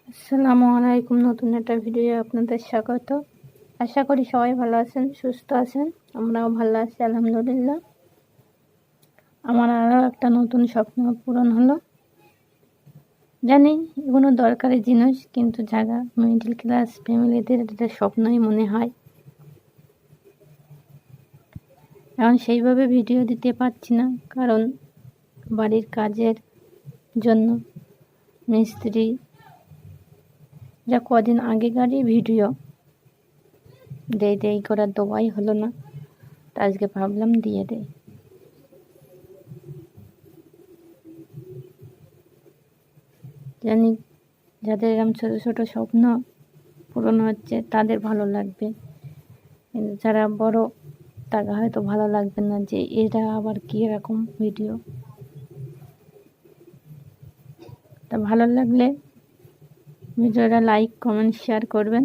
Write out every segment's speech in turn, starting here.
আসসালামু আলাইকুম। নতুন একটা ভিডিও আপনাদের স্বাগত। আশা করি সবাই ভালো আছেন, সুস্থ আছেন। আমরাও ভালো আছি আলহামদুলিল্লাহ। আমার আরও একটা নতুন স্বপ্ন পূরণ হলো। জানি এগুলো দরকারি জিনিস, কিন্তু যারা মিডল ক্লাস ফ্যামিলিদের এটা স্বপ্নই মনে হয়। এখন সেইভাবে ভিডিও দিতে পারছি না, কারণ বাড়ির কাজের জন্য মিস্ত্রি যা কদিন আগেকারই ভিডিও দেই করার দেওয়াই হলো না, তা আজকে ভাবলাম দিয়ে দেই। জানি যাদের এরকম ছোটো ছোটো স্বপ্ন পূরণ হচ্ছে তাদের ভালো লাগবে, কিন্তু যারা বড় তারা হয়তো ভালো লাগবে না, যে এরা আবার কী এরকম ভিডিও। তা ভালো লাগলে ভিডিওটা লাইক কমেন্ট শেয়ার করবেন,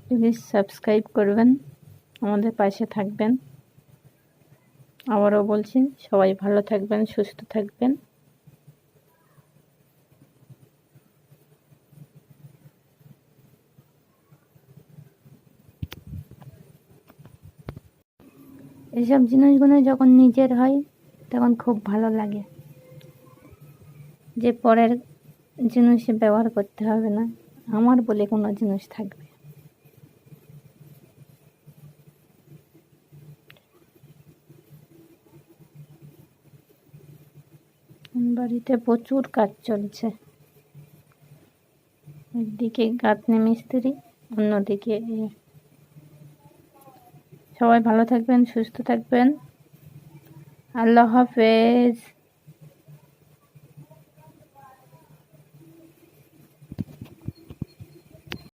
প্লিজ সাবস্ক্রাইব করবেন, আমাদের পাশে থাকবেন। আবারও বলছি, সবাই ভালো থাকবেন, সুস্থ থাকবেন। এইসব জিনিসগুলো যখন নিজের হয় তখন খুব ভালো লাগে, যে পরের জিনিস ব্যবহার করতে হবে না, আমার বলে কোনো জিনিস থাকবে। বাড়িতে প্রচুর কাজ চলছে, একদিকে গাঁথনি মিস্ত্রি, অন্যদিকে সবাই ভালো থাকবেন, সুস্থ থাকবেন। আল্লাহ হাফেজ।